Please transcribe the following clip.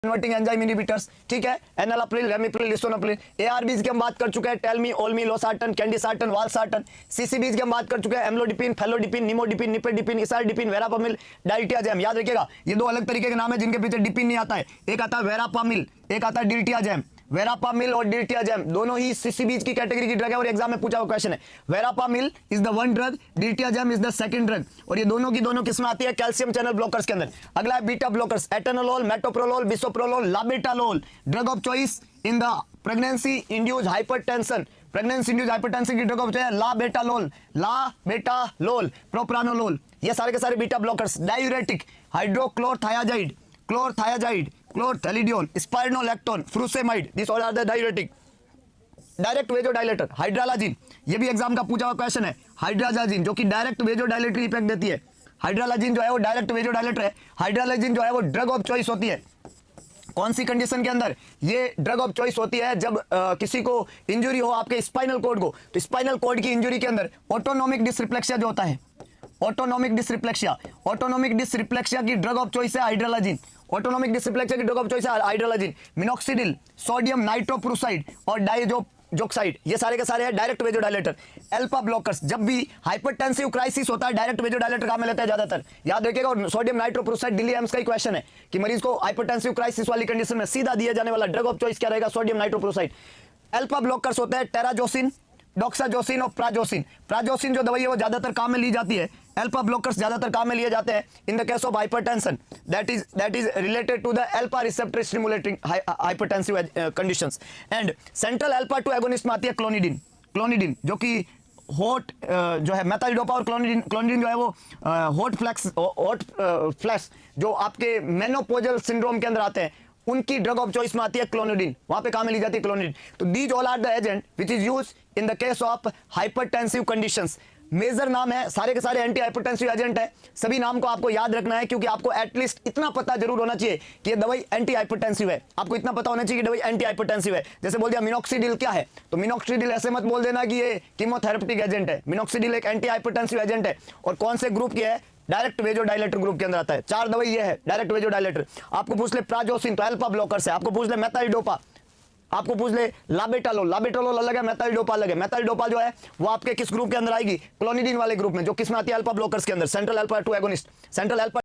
Converting enzyme inhibitors, ठीक है, enalapril, ramipril, लिसोनोप्रिल। ARBs की हम बात कर चुके हैं, टेलमी, ओल्मी, लोसार्टन, कैंडिसार्टन, वालसार्टन। सीसीबीज की हम बात कर चुके हैं, एम्लोडिपिन, फेलोडिपिन, निमोडिपिन, निपेडिपिन, इसारडिपिन, वेरापामिल, डाइल्टियाजैम। याद रखिएगा ये दो अलग तरीके के नाम है जिनके पीछे डिपिन नहीं आता है। एक आता है वेरापामिल, एक आता है डिल्टियाजैम। वेरापामिल और डिल्टियाजैम दोनों ही सीसीबीज की कैटेगरी की ड्रग है और एग्जाम में पूछा हुआ क्वेश्चन है। Verapamil is the one drug, डिल्टियाजैम is the second drug, और ये दोनों की दोनों किस्में आती है कैल्शियम चैनल ब्लॉकर्स के अंदर। अगला है beta blockers, atenolol, metoprolol, bisoprolol, labetalol. Drug of choice in the pregnancy induced hypertension, pregnancy induced hypertension की drug of choice labetalol, propranolol. ये सारे के सारे beta blockers. Diuretic, hydrochlorothiazide, chlorthalidone, spironolactone, frusemide, this all are the diuretic. Direct vasodilator, hydralazine, ये भी exam का पूछा हुआ क्वेश्चन है। हाइड्रालाजिन जो कि डायरेक्ट वेजोडाइलेटरी इफेक्ट देती है। हाइड्रालाजिन जो है वो डायरेक्ट वेजोडाइलेटर है। हाइड्रालाजिन जो है वो ड्रग ऑफ चॉइस होती है। कौन सी कंडीशन के अंदर ये ड्रग ऑफ चॉइस होती है? जब किसी को इंजरी हो आपके स्पाइनल कॉर्ड को, तो स्पाइनल कॉर्ड की इंजरी के अंदर ऑटोनोमिक डिसरिफ्लेक्सिया जो होता है, ऑटोनोमिक डिसरिफ्लेक्सिया की ड्रग ऑफ चॉइस है हाइड्रालाजिन। ऑटोनोमिक डिसरिफ्लेक्सिया की ड्रग ऑफ चॉइस है हाइड्रालाजिन। मिनॉक्सिडिल, सोडियम नाइट्रोप्रोसाइड और डाइजोक्साइड, ये सारे के सारे हैं डायरेक्ट वेजोडाइलेटर। अल्फा ब्लॉकर्स, जब भी हाइपरटेंसिव क्राइसिस होता है डायरेक्ट वेजोडाइलेटर काम में लेता है ज्यादातर, याद रखिएगा। और सोडियम नाइट्रोप्रोसाइड दिल्ली एम्स का ही क्वेश्चन है कि मरीज को हाइपरटेंसिव क्राइसिस वाली कंडीशन में सीधा दिया जाने वाला ड्रग ऑफ चॉइस क्या रहेगा? Sodium nitroprusside. अल्फा ब्लॉकर्स होते हैं टेराजोसिन, डॉक्साजोसिन और प्राजोसिन। प्राजोसिन जो दवाई है वो ज्यादातर काम में ली जाती है। अल्फा ब्लॉकर्स ज्यादातर काम में लिए जाते हैं in the case of hypertension, that is related to the alpha receptor stimulating hypertensive conditions. And central alpha 2 agonist में आती है क्लोनिडिन जो कि हॉट जो है मेथाइलडोपा, और क्लोनिडिन जो है वो हॉट फ्लैश जो आपके मेनोपोजल सिंड्रोम के अंदर आते हैं उनकी ड्रग ऑफ चॉइस में आती है क्लोनिडिन, वहां पे काम में ली जाती है क्लोनिडिन। तो these all are the agent which is use in the case of hypertensive conditions. Major नाम है, सारे के सारे एंटी हाइपरटेंसिव एजेंट है। सभी नाम को आपको याद रखना है क्योंकि आपको एटलीस्ट इतना पता जरूर होना चाहिए कि ये दवाई एंटी हाइपरटेंसिव है। आपको इतना पता होना चाहिए कि दवाई एंटी हाइपरटेंसिव है। जैसे बोल दिया मिनॉक्सिडिल क्या है, तो मिनॉक्सिडिल ऐसे मत बोल देना कि ये कीमोथेरेप्यूटिक एजेंट है। मिनॉक्सिडिल एक एंटी हाइपरटेंसिव एजेंट है और कौन से ग्रुप की है? डायरेक्ट वेजोडाइलेटर ग्रुप के अंदर आता है। 4 दवाई ये है डायरेक्ट वेजोडाइलेटर। आपको पूछ ले प्राजोसिन तो अल्फा ब्लॉकर से, आपको पूछ ले मेथाइलडोपा, आपको पूछ ले लाबेटालोल अलग है, मेथाइलडोपा अलग है। मेथाइलडोपा जो है वो आपके किस ग्रुप के अंदर आएगी? क्लोनिडिन वाले ग्रुप में, जो किस में आती है? अल्फा ब्लॉकर्स के अंदर, central alpha 2 agonist, central alpha